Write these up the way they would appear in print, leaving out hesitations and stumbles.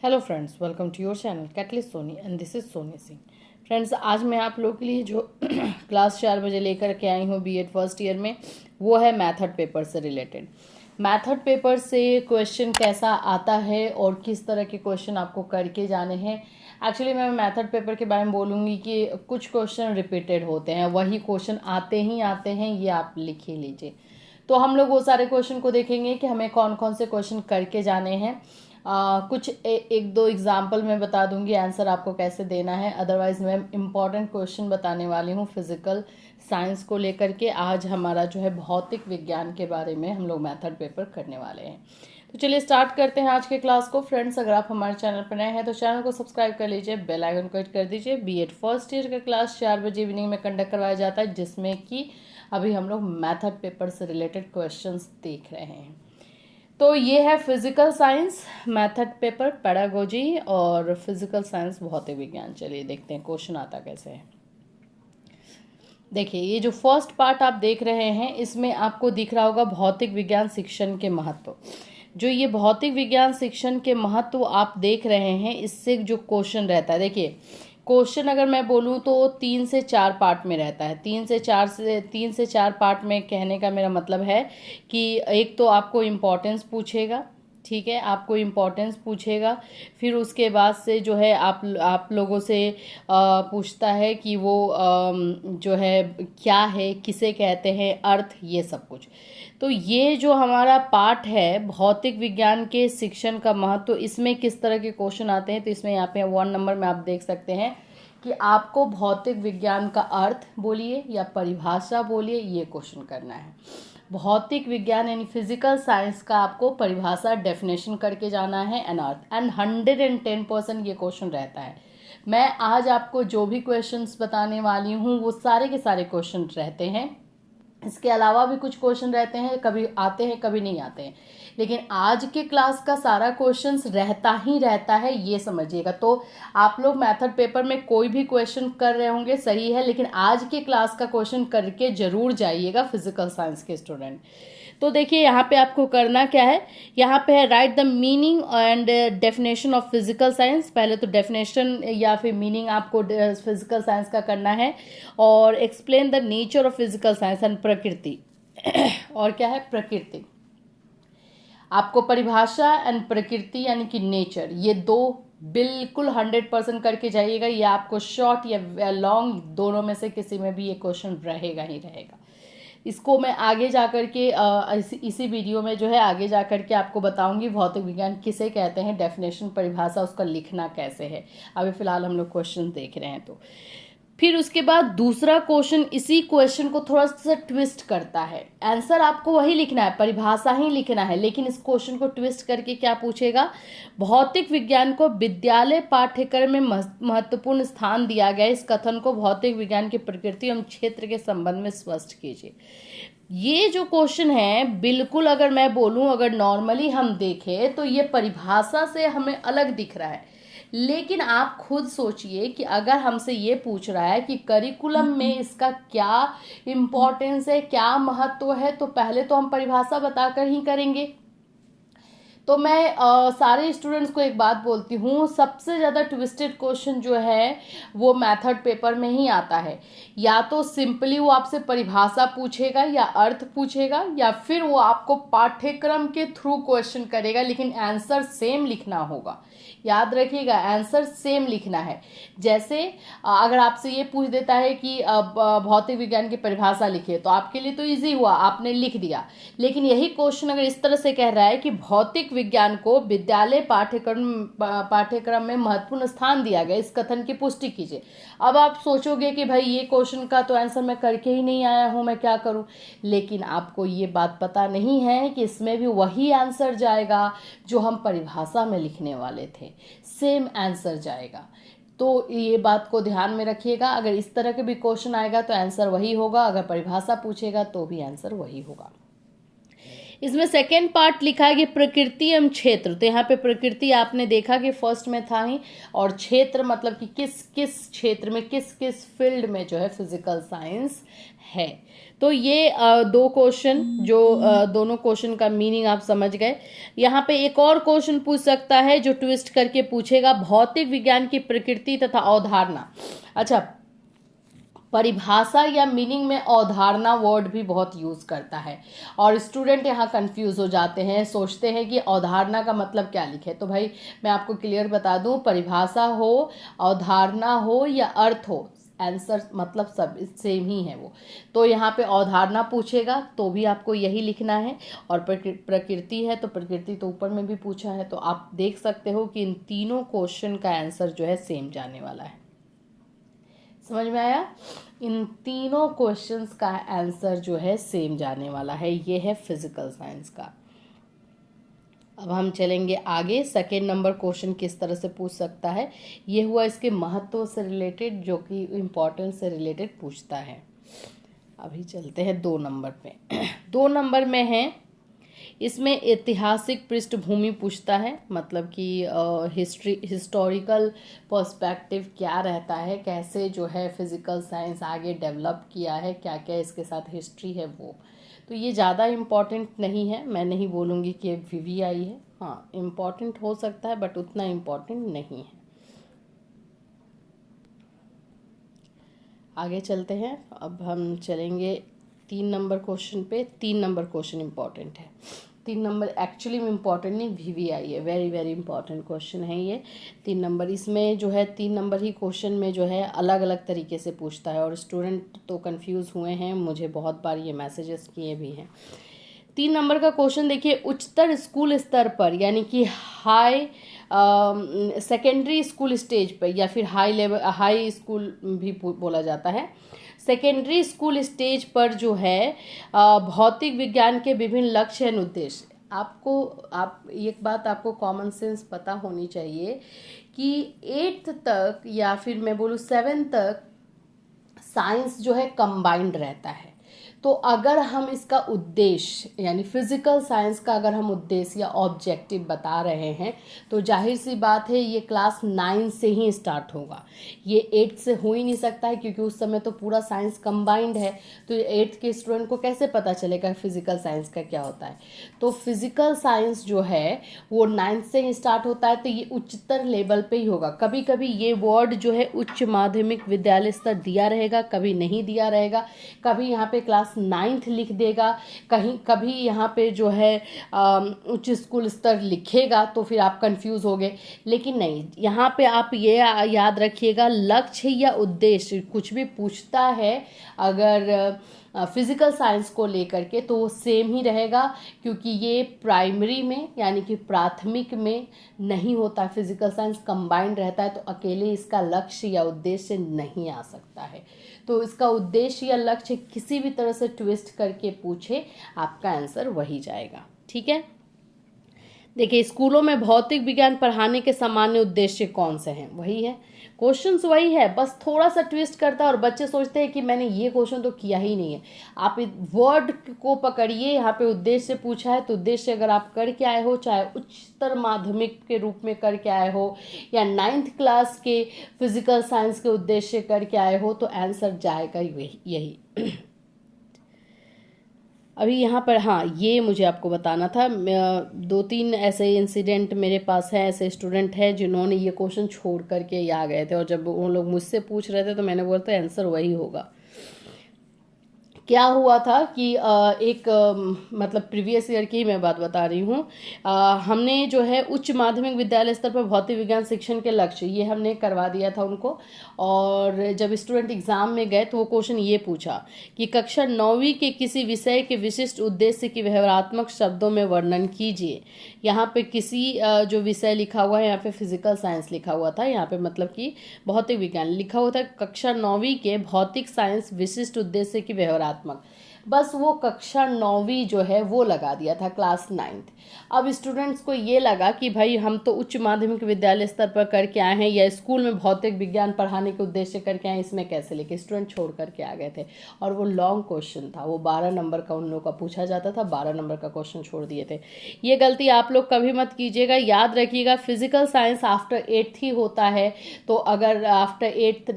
Hello friends, welcome to your channel Catalyst Soni and this is Soni Singh. Friends, आज मैं आप लोगों के लिए जो क्लास 4 बजे लेकर के आई हूँ बीएड फर्स्ट ईयर में, वो है मेथड पेपर से रिलेटेड। मेथड पेपर से क्वेश्चन कैसा आता है और किस तरह के क्वेश्चन आपको करके जाने हैं। एक्चुअली मैं मेथड पेपर के बारे में बोलूँगी कि कुछ क्वेश्चन रिपीटेड होते हैं, वही क्वेश्चन आते ही आते हैं, ये आप लिख ही लीजिए। तो हम लोग वो सारे क्वेश्चन को देखेंगे कि हमें कौन कौन से क्वेश्चन करके जाने हैं। कुछ एक दो एग्जाम्पल मैं बता दूंगी, आंसर आपको कैसे देना है। अदरवाइज मैं इम्पॉर्टेंट क्वेश्चन बताने वाली हूँ फिजिकल साइंस को लेकर के। आज हमारा जो है भौतिक विज्ञान के बारे में हम लोग मेथड पेपर करने वाले हैं। तो चलिए स्टार्ट करते हैं आज के क्लास को। फ्रेंड्स, अगर आप हमारे चैनल पर नए हैं तो चैनल को सब्सक्राइब कर लीजिए, बेल आइकन को हिट कर दीजिए। बीएड फर्स्ट ईयर का क्लास 4 बजे इवनिंग में कंडक्ट करवाया जाता है, जिसमें कि अभी हम लोग मेथड पेपर से रिलेटेड क्वेश्चंस देख रहे हैं। तो ये है physical science method paper, pedagogy और फिजिकल साइंस भौतिक विज्ञान। चलिए देखते हैं क्वेश्चन आता कैसे है। देखिए, ये जो फर्स्ट पार्ट आप देख रहे हैं, इसमें आपको दिख रहा होगा भौतिक विज्ञान शिक्षण के महत्व। जो ये भौतिक विज्ञान शिक्षण के महत्व आप देख रहे हैं, इससे जो क्वेश्चन रहता है, देखिए क्वेश्चन अगर मैं बोलूँ तो 3 से 4 पार्ट में रहता है। 3 से 4 पार्ट में कहने का मेरा मतलब है कि एक तो आपको इम्पोर्टेंस पूछेगा, ठीक है, आपको इम्पोर्टेंस पूछेगा। फिर उसके बाद से जो है आप लोगों से पूछता है कि वो जो है क्या है, किसे कहते हैं, अर्थ, ये सब कुछ। तो ये जो हमारा पार्ट है भौतिक विज्ञान के शिक्षण का महत्व, तो इसमें किस तरह के क्वेश्चन आते हैं। तो इसमें यहाँ पे 1 नंबर में आप देख सकते हैं कि आपको भौतिक विज्ञान का अर्थ बोलिए या परिभाषा बोलिए, ये क्वेश्चन करना है। भौतिक विज्ञान यानी फिजिकल साइंस का आपको परिभाषा डेफिनेशन करके जाना है एंड अर्थ, एंड 110% ये क्वेश्चन रहता है। मैं आज आपको जो भी क्वेश्चंस बताने वाली हूँ वो सारे के सारे क्वेश्चन रहते हैं। इसके अलावा भी कुछ क्वेश्चन रहते हैं, कभी आते हैं कभी नहीं आते हैं, लेकिन आज के क्लास का सारा क्वेश्चंस रहता ही रहता है, ये समझिएगा। तो आप लोग मेथड पेपर में कोई भी क्वेश्चन कर रहे होंगे सही है, लेकिन आज के क्लास का क्वेश्चन करके जरूर जाइएगा फिजिकल साइंस के स्टूडेंट। तो देखिए यहाँ पे आपको करना क्या है, यहाँ पे है right the meaning and definition of physical science. पहले तो डेफिनेशन या फिर मीनिंग आपको फिजिकल साइंस का करना है, और explain the nature of physical science and प्रकृति और क्या है, प्रकृति। आपको परिभाषा एंड प्रकृति यानी कि नेचर, ये दो बिल्कुल 100% करके जाइएगा। ये आपको शॉर्ट या लॉन्ग दोनों में से किसी में भी ये क्वेश्चन रहेगा ही रहेगा। इसको मैं आगे जाकर के इसी वीडियो में जो है आगे जाकर के आपको बताऊंगी भौतिक विज्ञान किसे कहते हैं, डेफिनेशन, परिभाषा, उसका लिखना कैसे है। अभी फिलहाल हम लोग क्वेश्चन देख रहे हैं। तो फिर उसके बाद दूसरा क्वेश्चन इसी क्वेश्चन को थोड़ा सा ट्विस्ट करता है। आंसर आपको वही लिखना है, परिभाषा ही लिखना है, लेकिन इस क्वेश्चन को ट्विस्ट करके क्या पूछेगा, भौतिक विज्ञान को विद्यालय पाठ्यक्रम में महत्वपूर्ण स्थान दिया गया, इस कथन को भौतिक विज्ञान की प्रकृति एवं क्षेत्र के संबंध में स्पष्ट कीजिए। ये जो क्वेश्चन है, बिल्कुल अगर मैं बोलूं, अगर नॉर्मली हम देखें तो ये परिभाषा से हमें अलग दिख रहा है, लेकिन आप खुद सोचिए कि अगर हमसे ये पूछ रहा है कि करिकुलम में इसका क्या इम्पोर्टेंस है, क्या महत्व है, तो पहले तो हम परिभाषा बताकर ही करेंगे। तो मैं सारे स्टूडेंट्स को एक बात बोलती हूँ, सबसे ज़्यादा ट्विस्टेड क्वेश्चन जो है वो मेथड पेपर में ही आता है। या तो सिंपली वो आपसे परिभाषा पूछेगा या अर्थ पूछेगा, या फिर वो आपको पाठ्यक्रम के थ्रू क्वेश्चन करेगा, लेकिन आंसर सेम लिखना होगा। याद रखिएगा, आंसर सेम लिखना है। जैसे अगर आपसे ये पूछ देता है कि भौतिक विज्ञान की परिभाषा लिखिए, तो आपके लिए तो इजी हुआ, आपने लिख दिया। लेकिन यही क्वेश्चन अगर इस तरह से कह रहा है कि भौतिक विज्ञान को विद्यालय पाठ्यक्रम में महत्वपूर्ण स्थान दिया गया, इस कथन की पुष्टि कीजिए। अब आप सोचोगे कि भाई ये क्वेश्चन का तो आंसर मैं करके ही नहीं आया हूं, मैं क्या करूं। लेकिन आपको ये बात पता नहीं है कि इसमें भी वही आंसर जाएगा जो हम परिभाषा में लिखने वाले थे, सेम आंसर जाएगा। तो ये बात को ध्यान में रखिएगा, अगर इस तरह के भी क्वेश्चन आएगा तो आंसर वही होगा, अगर परिभाषा पूछेगा तो भी आंसर वही होगा। इसमें सेकेंड पार्ट लिखा है कि प्रकृति एवं क्षेत्र। तो यहाँ पे प्रकृति आपने देखा कि फर्स्ट में था ही, और क्षेत्र मतलब कि किस किस क्षेत्र में, किस किस फील्ड में जो है फिजिकल साइंस है। तो ये दो क्वेश्चन जो दोनों क्वेश्चन का मीनिंग आप समझ गए। यहाँ पे एक और क्वेश्चन पूछ सकता है जो ट्विस्ट करके पूछेगा, भौतिक विज्ञान की प्रकृति तथा अवधारणा। अच्छा, परिभाषा या मीनिंग में अवधारणा वर्ड भी बहुत यूज़ करता है, और स्टूडेंट यहाँ कंफ्यूज हो जाते हैं, सोचते हैं कि अवधारणा का मतलब क्या लिखे। तो भाई मैं आपको क्लियर बता दूं, परिभाषा हो, अवधारणा हो या अर्थ हो, आंसर मतलब सब सेम ही है वो। तो यहाँ पे अवधारणा पूछेगा तो भी आपको यही लिखना है, और प्रकृति है तो प्रकृति तो ऊपर में भी पूछा है। तो आप देख सकते हो कि इन तीनों क्वेश्चन का आंसर जो है सेम जाने वाला है। समझ में आया? इन तीनों क्वेश्चंस का आंसर जो है सेम जाने वाला है। ये है फिजिकल साइंस का। अब हम चलेंगे आगे। सेकेंड नंबर क्वेश्चन किस तरह से पूछ सकता है, ये हुआ इसके महत्व से रिलेटेड, जो कि इम्पोर्टेंस से रिलेटेड पूछता है। अभी चलते हैं 2 नंबर पे। 2 नंबर में है, इसमें ऐतिहासिक पृष्ठभूमि पूछता है, मतलब कि हिस्टोरिकल पर्सपेक्टिव क्या रहता है, कैसे जो है फिजिकल साइंस आगे डेवलप किया है, क्या क्या इसके साथ हिस्ट्री है वो। तो ये ज़्यादा इम्पॉर्टेंट नहीं है, मैं नहीं बोलूँगी कि एक VVI है। हाँ, इम्पॉर्टेंट हो सकता है बट उतना इम्पॉर्टेंट नहीं है। आगे चलते हैं। अब हम चलेंगे 3 नंबर क्वेश्चन पे। 3 नंबर क्वेश्चन इम्पॉर्टेंट है। 3 नंबर एक्चुअली में इम्पॉर्टेंट नहीं, VVI है, वेरी वेरी इंपॉर्टेंट क्वेश्चन है ये 3 नंबर। इसमें जो है 3 नंबर ही क्वेश्चन में जो है अलग अलग तरीके से पूछता है, और स्टूडेंट तो कंफ्यूज हुए हैं, मुझे बहुत बार ये मैसेजेस किए भी हैं। 3 नंबर का क्वेश्चन देखिए, उच्चतर स्कूल स्तर पर, यानी कि हाई सेकेंडरी स्कूल स्टेज पर, या फिर हाई स्कूल भी बोला जाता है, सेकेंडरी स्कूल स्टेज पर जो है भौतिक विज्ञान के विभिन्न लक्ष्य एवं उद्देश्य। आप एक बात आपको कॉमन सेंस पता होनी चाहिए कि 8th तक या फिर मैं बोलूँ 7th तक साइंस जो है कंबाइंड रहता है। तो अगर हम इसका उद्देश्य यानी फिजिकल साइंस का अगर हम उद्देश्य या ऑब्जेक्टिव बता रहे हैं, तो जाहिर सी बात है ये क्लास 9 से ही स्टार्ट होगा, ये 8 से हो ही नहीं सकता है, क्योंकि उस समय तो पूरा साइंस कंबाइंड है। तो 8th के स्टूडेंट को कैसे पता चलेगा फिजिकल साइंस का क्या होता है। तो फिजिकल साइंस जो है वो 9th से ही स्टार्ट होता है, तो ये उच्चतर लेवल पे ही होगा। कभी कभी ये वर्ड जो है उच्च माध्यमिक विद्यालय स्तर दिया रहेगा, कभी नहीं दिया रहेगा, कभी यहाँ पे क्लास 9th लिख देगा, कभी यहाँ पे जो है उच्च स्कूल स्तर लिखेगा, तो फिर आप कंफ्यूज हो गए। लेकिन नहीं, यहाँ पे आप ये याद रखिएगा, लक्ष्य या उद्देश्य कुछ भी पूछता है अगर फिजिकल साइंस को लेकर के, तो वो सेम ही रहेगा, क्योंकि ये प्राइमरी में यानी कि प्राथमिक में नहीं होता, फिजिकल साइंस कंबाइंड रहता है, तो अकेले इसका लक्ष्य या उद्देश्य नहीं आ सकता है। तो इसका उद्देश्य या लक्ष्य किसी भी तरह से ट्विस्ट करके पूछे, आपका आंसर वही जाएगा। ठीक है, देखिए स्कूलों में भौतिक विज्ञान पढ़ाने के सामान्य उद्देश्य कौन से हैं, वही है, क्वेश्चंस वही है, बस थोड़ा सा ट्विस्ट करता है और बच्चे सोचते हैं कि मैंने ये क्वेश्चन तो किया ही नहीं है। आप वर्ड को पकड़िए, यहाँ पे उद्देश्य पूछा है, तो उद्देश्य अगर आप करके आए हो, चाहे उच्चतर माध्यमिक के रूप में करके आए हो या 9th क्लास के फिजिकल साइंस के उद्देश्य करके आए हो, तो आंसर जाएगा यही। अभी यहाँ पर हाँ, ये मुझे आपको बताना था, 2-3 ऐसे इंसिडेंट मेरे पास हैं, ऐसे स्टूडेंट हैं जिन्होंने ये क्वेश्चन छोड़ करके ये आ गए थे, और जब वो लोग मुझसे पूछ रहे थे तो मैंने बोला था आंसर वही होगा। क्या हुआ था कि एक मतलब प्रीवियस ईयर की मैं बात बता रही हूँ, हमने जो है उच्च माध्यमिक विद्यालय स्तर पर भौतिक विज्ञान शिक्षण के लक्ष्य ये हमने करवा दिया था उनको, और जब स्टूडेंट एग्जाम में गए तो वो क्वेश्चन ये पूछा कि कक्षा 9वीं के किसी विषय के विशिष्ट उद्देश्य की व्यवहारात्मक शब्दों में वर्णन कीजिए। यहाँ पे किसी जो विषय लिखा हुआ है, यहाँ पे फिजिकल साइंस लिखा हुआ था, यहाँ पे मतलब कि भौतिक विज्ञान लिखा हुआ था, कक्षा 9वीं के भौतिक साइंस विशिष्ट उद्देश्य की व्यवहारात्मक। बस वो कक्षा 9वीं जो है वो लगा दिया था, क्लास 9th। अब स्टूडेंट्स को ये लगा कि भाई हम तो उच्च माध्यमिक विद्यालय स्तर पर करके आए हैं या स्कूल में भौतिक विज्ञान पढ़ाने के उद्देश्य करके आए, इसमें कैसे लेके स्टूडेंट छोड़ करके आ गए थे। और वो लॉन्ग क्वेश्चन था, वो 12 नंबर का उन लोगों का पूछा जाता था, 12 नंबर का क्वेश्चन छोड़ दिए थे। ये गलती आप लोग कभी मत कीजिएगा। याद रखिएगा फिजिकल साइंस आफ्टर 8th ही होता है, तो अगर आफ्टर 8th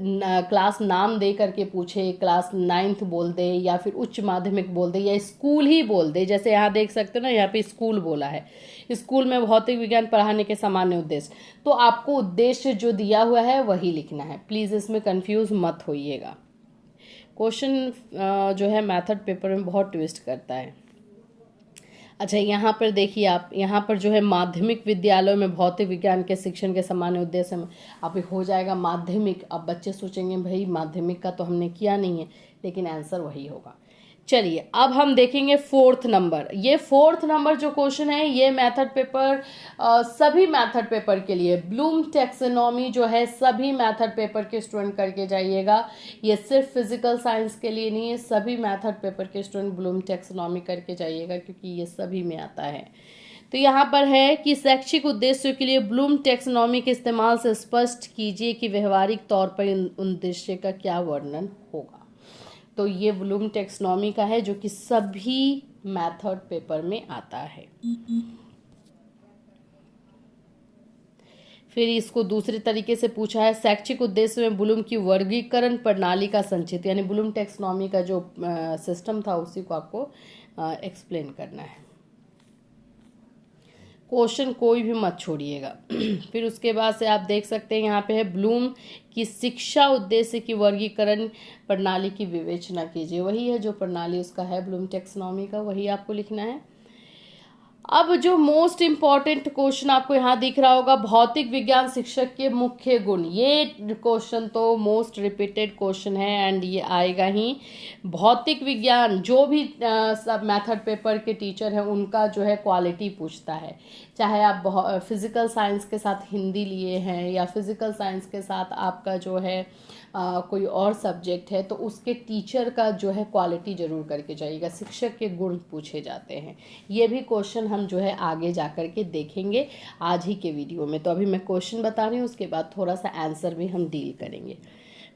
क्लास नाम दे करके पूछे, क्लास 9th बोल दे या फिर उच्च माध्यमिक बोल दे या स्कूल ही बोल दे, जैसे यहाँ देख सकते हो ना, यहाँ पे स्कूल बोला है, स्कूल में भौतिक विज्ञान पढ़ाने के सामान्य उद्देश्य, तो आपको उद्देश्य जो दिया हुआ है वही लिखना है। प्लीज़ इसमें कंफ्यूज मत होइएगा। क्वेश्चन जो है मेथड पेपर में बहुत ट्विस्ट करता है। अच्छा, यहाँ पर देखिए आप, यहाँ पर जो है माध्यमिक विद्यालयों में भौतिक विज्ञान के शिक्षण के सामान्य उद्देश्य में अब हो जाएगा माध्यमिक। अब बच्चे सोचेंगे भाई माध्यमिक का तो हमने किया नहीं है, लेकिन आंसर वही होगा। चलिए अब हम देखेंगे 4th नंबर। ये 4th नंबर जो क्वेश्चन है ये मेथड पेपर सभी मेथड पेपर के लिए, ब्लूम टैक्सोनॉमी जो है सभी मेथड पेपर के स्टूडेंट करके जाइएगा। ये सिर्फ फिजिकल साइंस के लिए नहीं है, सभी मेथड पेपर के स्टूडेंट ब्लूम टैक्सोनॉमी करके जाइएगा, क्योंकि ये सभी में आता है। तो यहाँ पर है कि शैक्षिक उद्देश्यों के लिए ब्लूम टैक्सोनॉमी के इस्तेमाल से स्पष्ट कीजिए कि व्यवहारिक तौर पर इन उद्देश्य का क्या वर्णन होगा। तो ये ब्लूम टैक्सोनॉमी का है जो कि सभी मेथड पेपर में आता है। फिर इसको दूसरे तरीके से पूछा है, शैक्षिक उद्देश्य में ब्लूम की वर्गीकरण प्रणाली का संचित, यानी ब्लूम टैक्सोनॉमी का जो सिस्टम था उसी को आपको एक्सप्लेन करना है। क्वेश्चन कोई भी मत छोड़िएगा। फिर उसके बाद से आप देख सकते हैं यहाँ पे है ब्लूम की शिक्षा उद्देश्य की वर्गीकरण प्रणाली की विवेचना कीजिए। वही है जो प्रणाली उसका है ब्लूम टैक्सोनॉमी का, वही आपको लिखना है। अब जो मोस्ट इम्पॉर्टेंट क्वेश्चन आपको यहाँ दिख रहा होगा, भौतिक विज्ञान शिक्षक के मुख्य गुण। ये क्वेश्चन तो मोस्ट रिपीटेड क्वेश्चन है एंड ये आएगा ही। भौतिक विज्ञान जो भी सब मेथड पेपर के टीचर हैं उनका जो है क्वालिटी पूछता है, चाहे आप फिजिकल साइंस के साथ हिंदी लिए हैं या फिजिकल साइंस के साथ आपका जो है कोई और सब्जेक्ट है, तो उसके टीचर का जो है क्वालिटी जरूर करके जाइएगा। शिक्षक के गुण पूछे जाते हैं। ये भी क्वेश्चन हम जो है आगे जा कर के देखेंगे आज ही के वीडियो में। तो अभी मैं क्वेश्चन बता रही हूँ, उसके बाद थोड़ा सा आंसर भी हम डील करेंगे।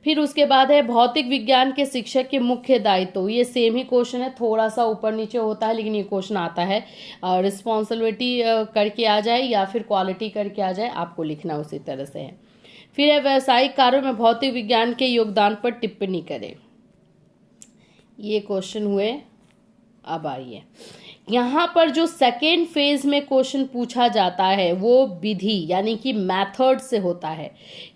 फिर उसके बाद है भौतिक विज्ञान के शिक्षक के मुख्य दायित्व। ये सेम ही क्वेश्चन है, थोड़ा सा ऊपर नीचे होता है, लेकिन ये क्वेश्चन आता है रिस्पॉन्सिबिलिटी करके आ जाए या फिर क्वालिटी करके आ जाए, आपको लिखना उसी तरह से है। फिर है व्यावसायिक कार्यों में भौतिक विज्ञान के योगदान पर टिप्पणी करें। ये क्वेश्चन हुए। अब आइए, यहाँ पर जो सेकेंड फेज में क्वेश्चन पूछा जाता है वो विधि यानी कि मेथड से होता है।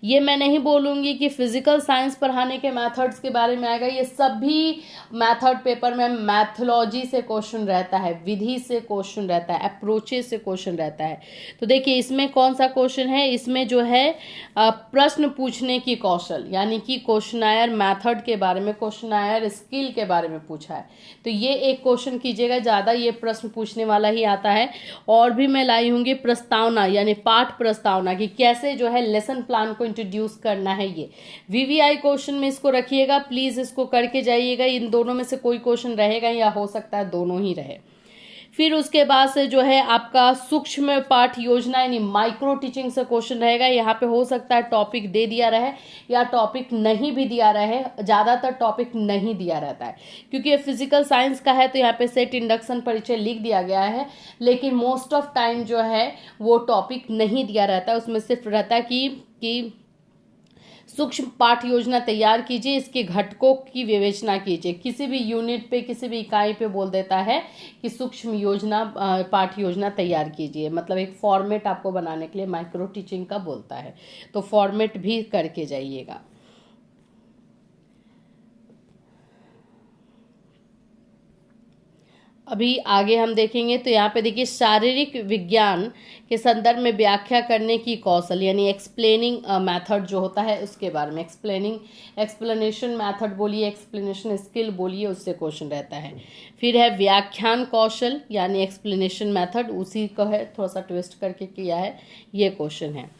ये मैं नहीं बोलूँगी कि फिजिकल साइंस पढ़ाने के मेथड्स के बारे में आएगा, ये सभी मेथड पेपर में मैथोलॉजी से क्वेश्चन रहता है, विधि से क्वेश्चन रहता है, अप्रोचेस से क्वेश्चन रहता है। तो देखिए इसमें कौन सा क्वेश्चन है, इसमें जो है प्रश्न पूछने की कौशल यानी कि क्वेश्चनायर मेथड के बारे में, क्वेश्चनायर स्किल के बारे में पूछा है। तो ये एक क्वेश्चन कीजिएगा, ज़्यादा ये प्रश्न पूछने वाला ही आता है। और भी मैं लाई हूँगी प्रस्तावना यानी पाठ प्रस्तावना की कैसे जो है लेसन प्लान को इंट्रोड्यूस करना है। ये वीवीआई क्वेश्चन में इसको रखिएगा, प्लीज़ इसको करके जाइएगा। इन दोनों में से कोई क्वेश्चन रहेगा या हो सकता है दोनों ही रहे। फिर उसके बाद से जो है आपका सूक्ष्म पाठ योजना यानी माइक्रो टीचिंग से क्वेश्चन रहेगा। यहाँ पे हो सकता है टॉपिक दे दिया रहे या टॉपिक नहीं भी दिया रहे, ज़्यादातर टॉपिक नहीं दिया रहता है क्योंकि ये फिजिकल साइंस का है। तो यहाँ पे सेट इंडक्शन परिचय लिख दिया गया है, लेकिन मोस्ट ऑफ टाइम जो है वो टॉपिक नहीं दिया रहता है। उसमें सिर्फ रहता है कि सूक्ष्म पाठ योजना तैयार कीजिए, इसके घटकों की विवेचना कीजिए। किसी भी यूनिट पे, किसी भी इकाई पे बोल देता है कि सूक्ष्म योजना पाठ योजना तैयार कीजिए, मतलब एक फॉर्मेट आपको बनाने के लिए माइक्रो टीचिंग का बोलता है। तो फॉर्मेट भी करके जाइएगा। अभी आगे हम देखेंगे तो यहाँ पे देखिए शारीरिक विज्ञान के संदर्भ में व्याख्या करने की कौशल यानी एक्सप्लेनिंग मेथड जो होता है उसके बारे में, एक्सप्लेनेशन मेथड बोलिए, एक्सप्लेनेशन स्किल बोलिए, उससे क्वेश्चन रहता है। फिर है व्याख्यान कौशल यानी एक्सप्लेनेशन मेथड, उसी को है थोड़ा सा ट्विस्ट करके किया है, ये क्वेश्चन है।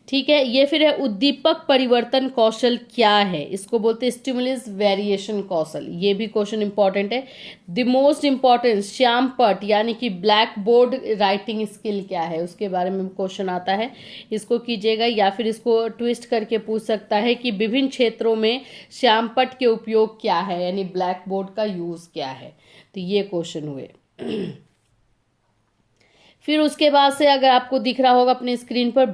ठीक है। ये फिर है उद्दीपक परिवर्तन कौशल क्या है, इसको बोलते हैं स्टिमुलस वेरिएशन कौशल, ये भी क्वेश्चन इंपॉर्टेंट है। द मोस्ट इम्पॉर्टेंट श्याम पट यानी कि ब्लैक बोर्ड राइटिंग स्किल क्या है, उसके बारे में क्वेश्चन आता है, इसको कीजिएगा। या फिर इसको ट्विस्ट करके पूछ सकता है कि विभिन्न क्षेत्रों में श्याम पट के उपयोग क्या है, यानी ब्लैक बोर्ड का यूज क्या है। तो ये क्वेश्चन हुए। फिर उसके बाद से अगर आपको दिख रहा होगा अपने स्क्रीन पर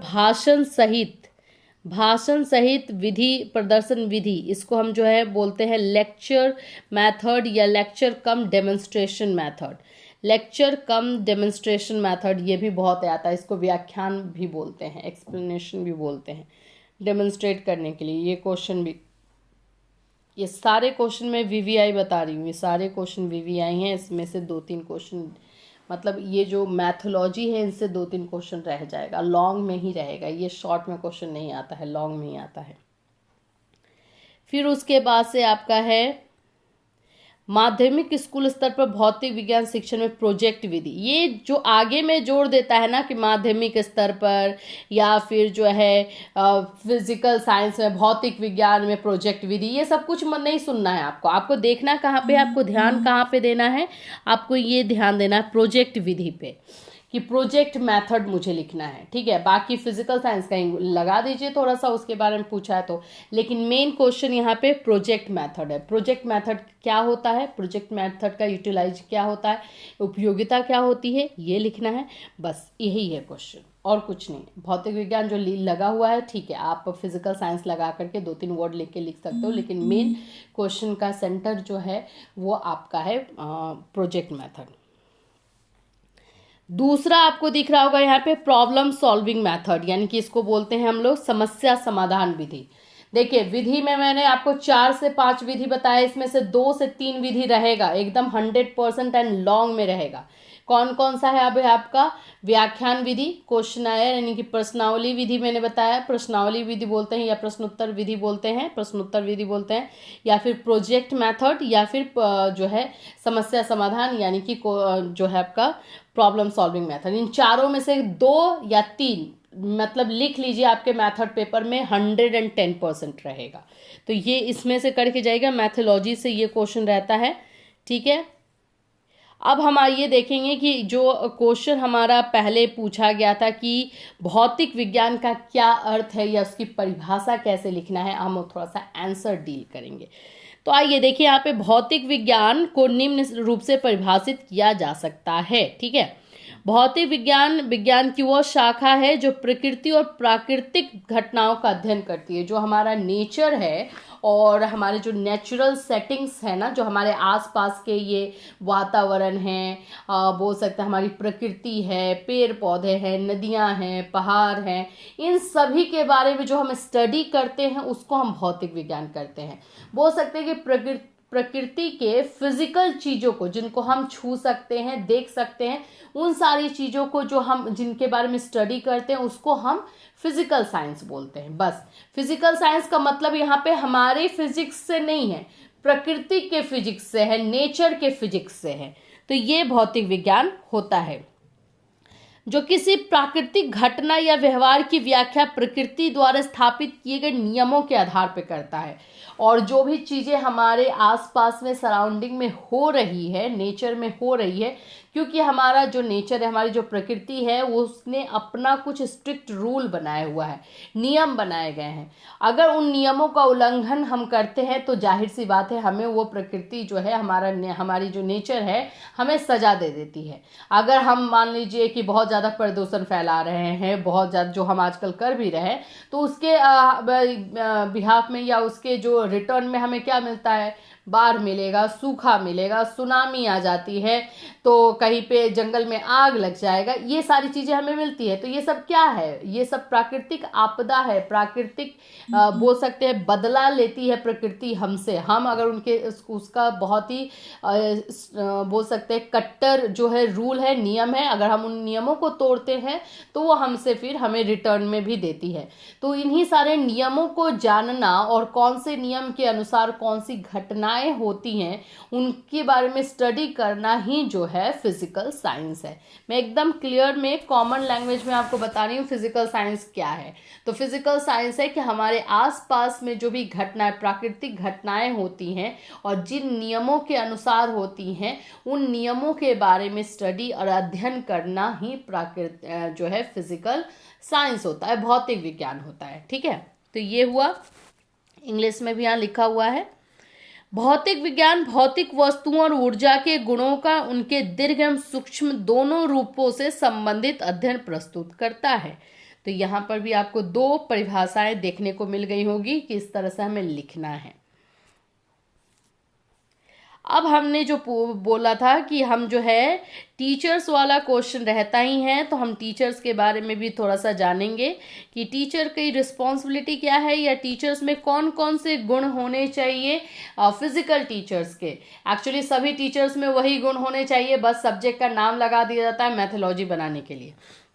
भाषण सहित विधि प्रदर्शन विधि, इसको हम जो है बोलते हैं लेक्चर मेथड या लेक्चर कम डेमोन्स्ट्रेशन मेथड। लेक्चर कम डेमोन्स्ट्रेशन मेथड ये भी बहुत आता है, इसको व्याख्यान भी बोलते हैं, एक्सप्लेनेशन भी बोलते हैं, डेमोन्स्ट्रेट करने के लिए। ये क्वेश्चन भी, ये सारे क्वेश्चन मैं वीवीआई बता रही हूँ, ये सारे क्वेश्चन वीवीआई हैं। इसमें से 2-3 क्वेश्चन, मतलब ये जो मैथोलॉजी है इनसे 2-3 क्वेश्चन रह जाएगा, लॉन्ग में ही रहेगा, ये शॉर्ट में क्वेश्चन नहीं आता है, लॉन्ग में ही आता है। फिर उसके बाद से आपका है माध्यमिक स्कूल स्तर पर भौतिक विज्ञान शिक्षण में प्रोजेक्ट विधि। ये जो आगे में जोड़ देता है ना कि माध्यमिक स्तर पर या फिर जो है फिजिकल साइंस में भौतिक विज्ञान में प्रोजेक्ट विधि, ये सब कुछ नहीं सुनना है आपको। आपको देखना कहाँ पे, आपको ध्यान कहाँ पे देना है, आपको ये ध्यान देना है प्रोजेक्ट विधि पे, कि प्रोजेक्ट मेथड मुझे लिखना है, ठीक है। बाकी फिजिकल साइंस का लगा दीजिए थोड़ा सा, उसके बारे में पूछा है तो, लेकिन मेन क्वेश्चन यहाँ पे प्रोजेक्ट मेथड है। प्रोजेक्ट मेथड क्या होता है, प्रोजेक्ट मेथड का यूटिलाइज क्या होता है, उपयोगिता क्या होती है, ये लिखना है, बस यही है क्वेश्चन, और कुछ नहीं। भौतिक विज्ञान जो लगा हुआ है, ठीक है, आप फिजिकल साइंस लगा करके 2-3 वर्ड लिख के लिख सकते हो, लेकिन मेन क्वेश्चन का सेंटर जो है वो आपका है प्रोजेक्ट मेथड। दूसरा आपको दिख रहा होगा यहाँ पे प्रॉब्लम सॉल्विंग मेथड, यानी कि इसको बोलते हैं हम लोग समस्या समाधान विधि। देखिए विधि में मैंने आपको 4 से 5 विधि बताया, इसमें से 2 से 3 विधि रहेगा एकदम 100% एंड लॉन्ग में रहेगा। कौन कौन सा है अब आपका व्याख्यान विधि, क्वेश्चनायर यानी कि प्रश्नावली विधि मैंने बताया, प्रश्नावली विधि बोलते हैं या प्रश्नोत्तर विधि बोलते हैं, प्रश्नोत्तर विधि बोलते हैं, या फिर प्रोजेक्ट मेथड, या फिर जो है समस्या समाधान यानी कि जो है आपका प्रॉब्लम सॉल्विंग मेथड। इन चारों में से 2 या 3 मतलब लिख लीजिए, आपके मेथड पेपर में 110% रहेगा। तो ये इसमें से करके जाएगा, मैथोलॉजी से ये क्वेश्चन रहता है, ठीक है। अब हम ये देखेंगे कि जो क्वेश्चन हमारा पहले पूछा गया था कि भौतिक विज्ञान का क्या अर्थ है या उसकी परिभाषा कैसे लिखना है, हम थोड़ा सा आंसर डील करेंगे। तो आइए देखिए, यहाँ पे भौतिक विज्ञान को निम्न रूप से परिभाषित किया जा सकता है, ठीक है। भौतिक विज्ञान की वो शाखा है जो प्रकृति और प्राकृतिक घटनाओं का अध्ययन करती है। जो हमारा नेचर है और हमारे जो नेचुरल सेटिंग्स है ना, जो हमारे आसपास के ये वातावरण है, बोल सकते हैं हमारी प्रकृति है, पेड़ पौधे हैं, नदियां हैं, पहाड़ हैं, इन सभी के बारे में जो हम स्टडी करते हैं उसको हम भौतिक विज्ञान करते हैं। बोल सकते हैं कि प्रकृति के फिजिकल चीज़ों को, जिनको हम छू सकते हैं, देख सकते हैं, उन सारी चीज़ों को जो हम जिनके बारे में स्टडी करते हैं उसको हम फिजिकल साइंस बोलते हैं। बस फिजिकल साइंस का मतलब यहाँ पे हमारे फिजिक्स से नहीं है, प्रकृति के फिजिक्स से है, नेचर के फिजिक्स से है। तो ये भौतिक विज्ञान होता है जो किसी प्राकृतिक घटना या व्यवहार की व्याख्या प्रकृति द्वारा स्थापित किए गए नियमों के आधार पर करता है। और जो भी चीज़ें हमारे आसपास में सराउंडिंग में हो रही है, नेचर में हो रही है, क्योंकि हमारा जो नेचर है, हमारी जो प्रकृति है, वो उसने अपना कुछ स्ट्रिक्ट रूल बनाया हुआ है, नियम बनाए गए हैं। अगर उन नियमों का उल्लंघन हम करते हैं तो जाहिर सी बात है हमें वो प्रकृति जो है, हमारी जो नेचर है, हमें सजा दे देती है। अगर हम मान लीजिए कि बहुत ज़्यादा प्रदूषण फैला रहे हैं, बहुत ज़्यादा, जो हम आजकल कर भी रहे हैं, तो उसके बिहाफ में या उसके जो रिटर्न में हमें क्या मिलता है, बाढ़ मिलेगा, सूखा मिलेगा, सुनामी आ जाती है, तो कहीं पे जंगल में आग लग जाएगा, ये सारी चीज़ें हमें मिलती है। तो ये सब क्या है, ये सब प्राकृतिक आपदा है, प्राकृतिक बोल सकते हैं बदला लेती है प्रकृति हमसे। हम अगर उसका बहुत ही बोल सकते हैं कट्टर जो है रूल है, नियम है, अगर हम उन नियमों को तोड़ते हैं तो वो हमसे फिर हमें रिटर्न में भी देती है। तो इन्हीं सारे नियमों को जानना और कौन से नियम के अनुसार कौन सी घटनाएं होती हैं उनके बारे में स्टडी करना ही जो है फिजिकल साइंस है। मैं एकदम क्लियर में कॉमन लैंग्वेज में आपको बता रही हूँ फिजिकल साइंस क्या है। तो फिजिकल साइंस है कि हमारे आसपास में जो भी घटनाएं, प्राकृतिक घटनाएं होती हैं और जिन नियमों के अनुसार होती हैं उन नियमों के बारे में स्टडी और अध्ययन करना ही जो है फिजिकल साइंस होता है, भौतिक विज्ञान होता है। ठीक है, तो ये हुआ, इंग्लिश में भी यहाँ लिखा हुआ है। भौतिक विज्ञान भौतिक वस्तुओं और ऊर्जा के गुणों का उनके दीर्घ एवं सूक्ष्म दोनों रूपों से संबंधित अध्ययन प्रस्तुत करता है। तो यहाँ पर भी आपको दो परिभाषाएं देखने को मिल गई होगी कि इस तरह से हमें लिखना है। अब हमने जो बोला था कि हम जो है टीचर्स वाला क्वेश्चन रहता ही है, तो हम टीचर्स के बारे में भी थोड़ा सा जानेंगे कि टीचर की रिस्पॉन्सिबिलिटी क्या है या टीचर्स में कौन कौन से गुण होने चाहिए फिजिकल टीचर्स के। एक्चुअली सभी टीचर्स में वही गुण होने चाहिए, बस सब्जेक्ट का नाम लगा दिया जाता है मैथोलॉजी बनाने के लिए।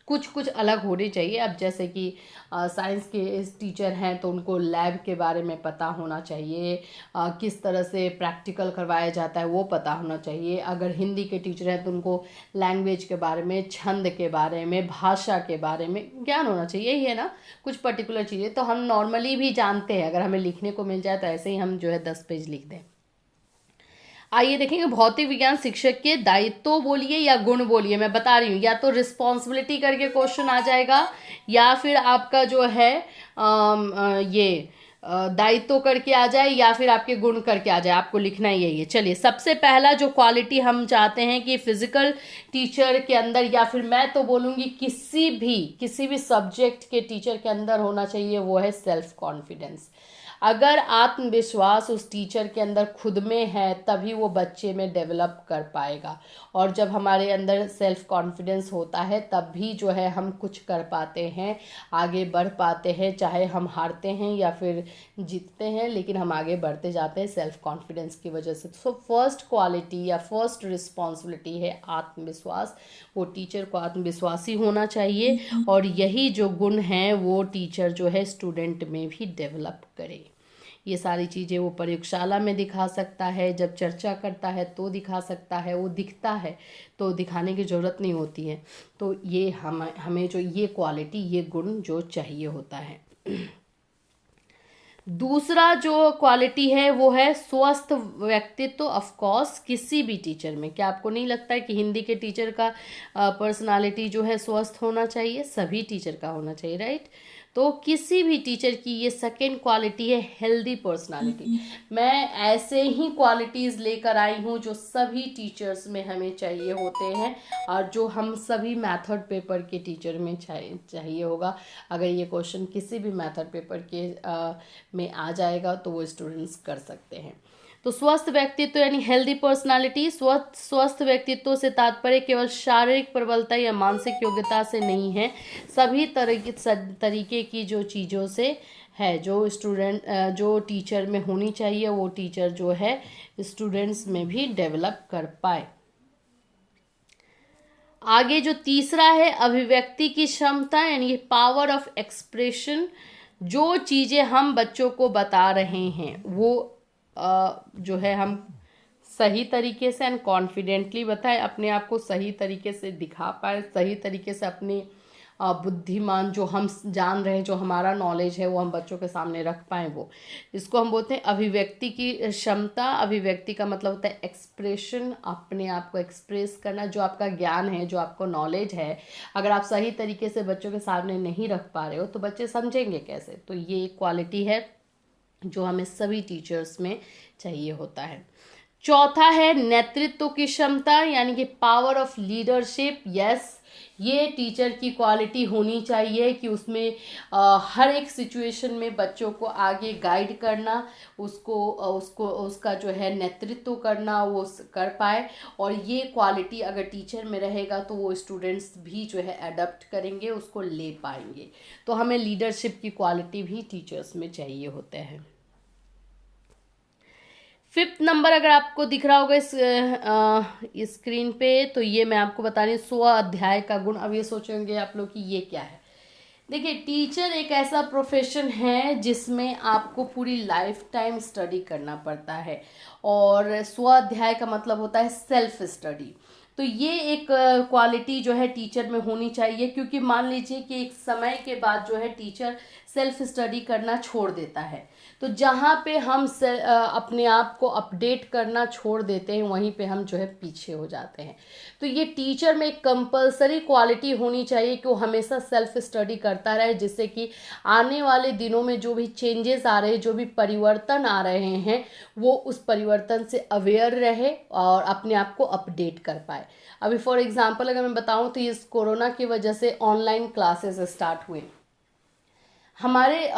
कुछ कुछ अलग होने चाहिए। अब जैसे कि साइंस के टीचर हैं तो उनको लैब के बारे में पता होना चाहिए, किस तरह से प्रैक्टिकल करवाया जाता है वो पता होना चाहिए। अगर हिंदी के टीचर हैं तो उनको लैंग्वेज के बारे में, छंद के बारे में, भाषा के बारे में ज्ञान होना चाहिए। यही है ना, कुछ पर्टिकुलर चीज़ें तो हम नॉर्मली भी जानते हैं, अगर हमें लिखने को मिल जाए तो ऐसे ही हम जो है 10 पेज लिख दें। आइए देखेंगे भौतिक विज्ञान शिक्षक के दायित्व बोलिए या गुण बोलिए, मैं बता रही हूँ, या तो रिस्पॉन्सिबिलिटी करके क्वेश्चन आ जाएगा या फिर आपका जो है ये दायित्व करके आ जाए या फिर आपके गुण करके आ जाए, आपको लिखना ही यही है। चलिए, सबसे पहला जो क्वालिटी हम चाहते हैं कि फिजिकल टीचर के अंदर, या फिर मैं तो बोलूँगी किसी भी सब्जेक्ट के टीचर के अंदर होना चाहिए, वो है सेल्फ कॉन्फिडेंस। अगर आत्मविश्वास उस टीचर के अंदर खुद में है तभी वो बच्चे में डेवलप कर पाएगा। और जब हमारे अंदर सेल्फ कॉन्फिडेंस होता है तब भी जो है हम कुछ कर पाते हैं, आगे बढ़ पाते हैं, चाहे हम हारते हैं या फिर जीतते हैं, लेकिन हम आगे बढ़ते जाते हैं सेल्फ कॉन्फिडेंस की वजह से। सो फर्स्ट क्वालिटी या फर्स्ट रिस्पॉन्सिबिलिटी है आत्मविश्वास। वो टीचर को आत्मविश्वासी होना चाहिए और यही जो गुण हैं वो टीचर जो है स्टूडेंट में भी डेवलप करे। ये सारी चीज़ें वो प्रयोगशाला में दिखा सकता है, जब चर्चा करता है तो दिखा सकता है, वो दिखता है तो दिखाने की ज़रूरत नहीं होती है। तो ये हमें जो ये क्वालिटी, ये गुण जो चाहिए होता है। दूसरा जो क्वालिटी है वो है स्वस्थ व्यक्तित्व। ऑफ कोर्स किसी भी टीचर में, क्या आपको नहीं लगता है कि हिंदी के टीचर का पर्सनालिटी जो है स्वस्थ होना चाहिए? सभी टीचर का होना चाहिए, राइट? तो किसी भी टीचर की ये सेकेंड क्वालिटी है हेल्दी पर्सनालिटी। मैं ऐसे ही क्वालिटीज़ लेकर आई हूँ जो सभी टीचर्स में हमें चाहिए होते हैं और जो हम सभी मैथड पेपर के टीचर में चाहिए होगा। अगर ये क्वेश्चन किसी भी मैथड पेपर के में आ जाएगा तो वो स्टूडेंट्स कर सकते हैं। तो स्वस्थ व्यक्तित्व यानी हेल्दी पर्सनालिटी। स्वस्थ व्यक्तित्व से तात्पर्य केवल शारीरिक प्रबलता या मानसिक योग्यता से नहीं है, सभी तरीके की जो चीज़ों से है, जो टीचर में होनी चाहिए वो टीचर जो है स्टूडेंट्स में भी डेवलप कर पाए। आगे जो तीसरा है अभिव्यक्ति की क्षमता यानी पावर ऑफ एक्सप्रेशन। जो चीज़ें हम बच्चों को बता रहे हैं वो जो है हम सही तरीके से एंड कॉन्फिडेंटली बताएं, अपने आप को सही तरीके से दिखा पाए, सही तरीके से अपने बुद्धिमान जो हम जान रहे हैं, जो हमारा नॉलेज है वो हम बच्चों के सामने रख पाएँ। वो इसको हम बोलते हैं अभिव्यक्ति की क्षमता। अभिव्यक्ति का मतलब होता है एक्सप्रेशन, अपने आप को एक्सप्रेस करना। जो आपका ज्ञान है, जो आपको नॉलेज है, अगर आप सही तरीके से बच्चों के सामने नहीं रख पा रहे हो तो बच्चे समझेंगे कैसे? तो ये एक क्वालिटी है जो हमें सभी टीचर्स में चाहिए होता है। चौथा है नेतृत्व की क्षमता यानी कि पावर ऑफ लीडरशिप। यस, ये टीचर की क्वालिटी होनी चाहिए कि उसमें हर एक सिचुएशन में बच्चों को आगे गाइड करना, उसका जो है नेतृत्व करना वो कर पाए। और ये क्वालिटी अगर टीचर में रहेगा तो वो स्टूडेंट्स भी जो है अडॉप्ट करेंगे, उसको ले पाएंगे। तो हमें लीडरशिप की क्वालिटी भी टीचर्स में चाहिए होते हैं। 5th नंबर अगर आपको दिख रहा होगा इस स्क्रीन पे, तो ये मैं आपको बता रही हूँ, स्व अध्याय का गुण। अब ये सोचेंगे आप लोग कि ये क्या है। देखिए, टीचर एक ऐसा प्रोफेशन है जिसमें आपको पूरी लाइफ टाइम स्टडी करना पड़ता है, और स्वाध्याय का मतलब होता है सेल्फ स्टडी। तो ये एक क्वालिटी जो है टीचर में होनी चाहिए, क्योंकि मान लीजिए कि एक समय के बाद जो है टीचर सेल्फ स्टडी करना छोड़ देता है, तो जहाँ पे हम अपने आप को अपडेट करना छोड़ देते हैं वहीं पे हम जो है पीछे हो जाते हैं। तो ये टीचर में एक कंपलसरी क्वालिटी होनी चाहिए कि वो हमेशा सेल्फ स्टडी करता रहे, जिससे कि आने वाले दिनों में जो भी चेंजेस आ रहे हैं, जो भी परिवर्तन आ रहे हैं, वो उस परिवर्तन से अवेयर रहे और अपने आप को अपडेट कर पाए। अभी फॉर एग्जांपल अगर मैं बताऊं तो इस कोरोना की वजह से ऑनलाइन क्लासेस स्टार्ट हुए। हमारे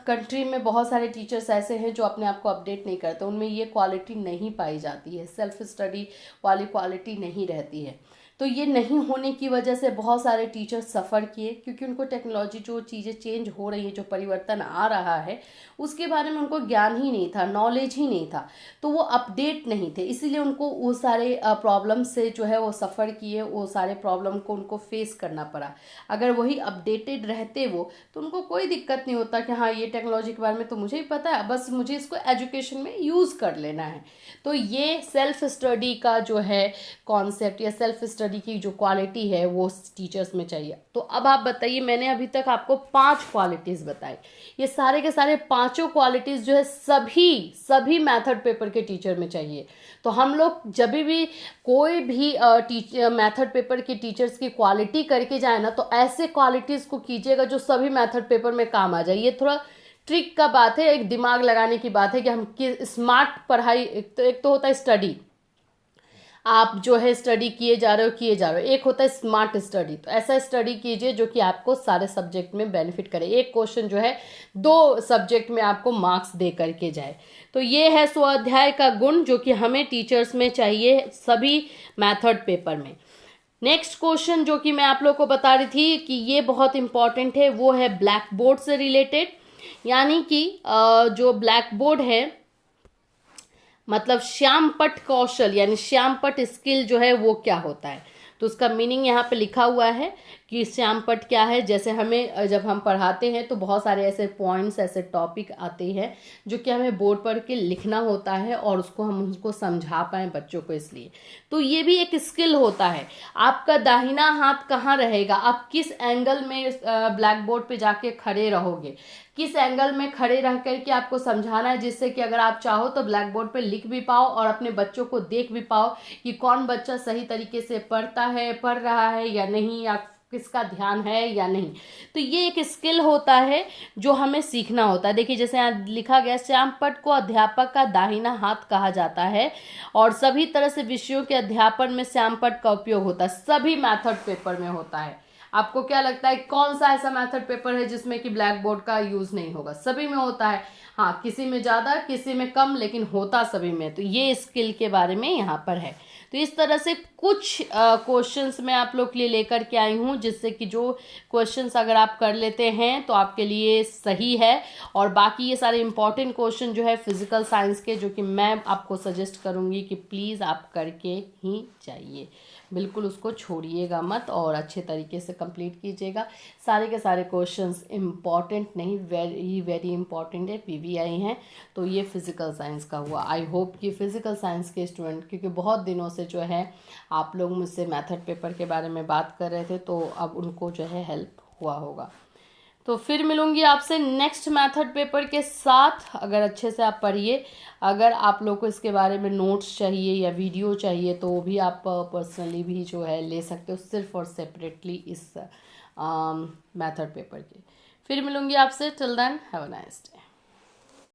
कंट्री में बहुत सारे टीचर्स ऐसे हैं जो अपने आप को अपडेट नहीं करते, उनमें ये क्वालिटी नहीं पाई जाती है, सेल्फ स्टडी वाली क्वालिटी नहीं रहती है। तो ये नहीं होने की वजह से बहुत सारे टीचर्स सफ़र किए, क्योंकि उनको टेक्नोलॉजी, जो चीज़ें चेंज हो रही हैं, जो परिवर्तन आ रहा है, उसके बारे में उनको ज्ञान ही नहीं था, नॉलेज ही नहीं था, तो वो अपडेट नहीं थे। इसीलिए उनको वो सारे प्रॉब्लम से जो है वो सफ़र किए, वो सारे प्रॉब्लम को उनको फेस करना पड़ा। अगर वही अपडेटेड रहते वो, तो उनको कोई दिक्कत नहीं होता कि हाँ ये टेक्नोलॉजी के बारे में तो मुझे ही पता है, बस मुझे इसको एजुकेशन में यूज़ कर लेना है। तो ये सेल्फ स्टडी का जो है कॉन्सेप्ट या सेल्फ स्टडी की जो क्वालिटी है वो टीचर्स में चाहिए। तो अब आप बताइए, मैंने अभी तक आपको 5 क्वालिटीज़ बताई, ये सारे के सारे पांचों क्वालिटीज़ जो है सभी मेथड पेपर के टीचर में चाहिए। तो हम लोग जब भी कोई भी मेथड पेपर के टीचर्स की क्वालिटी करके जाए ना, तो ऐसे क्वालिटीज़ को कीजिएगा जो सभी मेथड पेपर में काम आ जाए। ये थोड़ा ट्रिक का बात है, एक दिमाग लगाने की बात है कि हम स्मार्ट पढ़ाई, एक तो होता है स्टडी, आप जो है स्टडी किए जा रहे हो, एक होता है स्मार्ट स्टडी। तो ऐसा स्टडी कीजिए जो कि आपको सारे सब्जेक्ट में बेनिफिट करे, एक क्वेश्चन जो है 2 सब्जेक्ट में आपको मार्क्स दे करके जाए। तो ये है स्वाध्याय का गुण जो कि हमें टीचर्स में चाहिए सभी मेथड पेपर में। नेक्स्ट क्वेश्चन जो कि मैं आप लोग को बता रही थी कि ये बहुत इंपॉर्टेंट है, वो है ब्लैक बोर्ड से रिलेटेड। यानी कि जो ब्लैक बोर्ड है मतलब श्यामपट्ट कौशल, यानी श्यामपट्ट स्किल जो है वो क्या होता है। तो उसका मीनिंग यहाँ पे लिखा हुआ है कि श्यामपट्ट क्या है। जैसे हमें जब हम पढ़ाते हैं तो बहुत सारे ऐसे पॉइंट्स, ऐसे टॉपिक आते हैं जो कि हमें बोर्ड पर के लिखना होता है और उसको हम उनको समझा पाएँ बच्चों को, इसलिए तो ये भी एक स्किल होता है। आपका दाहिना हाथ कहाँ रहेगा, आप किस एंगल में ब्लैक बोर्ड पे जाके खड़े रहोगे, किस एंगल में खड़े रह करके आपको समझाना है, जिससे कि अगर आप चाहो तो ब्लैक बोर्ड पे लिख भी पाओ और अपने बच्चों को देख भी पाओ कि कौन बच्चा सही तरीके से पढ़ रहा है या नहीं, या किसका ध्यान है या नहीं। तो ये एक स्किल होता है जो हमें सीखना होता है। देखिए जैसे यहाँ लिखा गया, श्यामपट्ट को अध्यापक का दाहिना हाथ कहा जाता है और सभी तरह से विषयों के अध्यापन में श्यामपट्ट का उपयोग होता है, सभी मेथड पेपर में होता है। आपको क्या लगता है कौन सा ऐसा मेथड पेपर है जिसमें कि ब्लैक बोर्ड का यूज नहीं होगा? सभी में होता है, हाँ किसी में ज़्यादा किसी में कम, लेकिन होता सभी में। तो ये स्किल के बारे में यहाँ पर है। तो इस तरह से कुछ क्वेश्चंस मैं आप लोग के लिए लेकर के आई हूँ, जिससे कि जो क्वेश्चंस अगर आप कर लेते हैं तो आपके लिए सही है। और बाकी ये सारे इंपॉर्टेंट क्वेश्चन जो है फिजिकल साइंस के, जो कि मैं आपको सजेस्ट करूँगी कि प्लीज़ आप करके ही जाइए, बिल्कुल उसको छोड़िएगा मत और अच्छे तरीके से कंप्लीट कीजिएगा। सारे के सारे क्वेश्चंस इम्पॉर्टेंट नहीं, वेरी इंपॉर्टेंट है, पीवीआई हैं। तो ये फिजिकल साइंस का हुआ। आई होप कि फिजिकल साइंस के स्टूडेंट, क्योंकि बहुत दिनों से जो है आप लोग मुझसे मेथड पेपर के बारे में बात कर रहे थे, तो अब उनको जो है हेल्प हुआ होगा। तो फिर मिलूंगी आपसे नेक्स्ट मेथड पेपर के साथ। अगर अच्छे से आप पढ़िए, अगर आप लोग को इसके बारे में नोट्स चाहिए या वीडियो चाहिए तो वो भी आप पर्सनली भी जो है ले सकते हो, सिर्फ और सेपरेटली इस मेथड पेपर के। फिर मिलूंगी आपसे, till then have a nice day.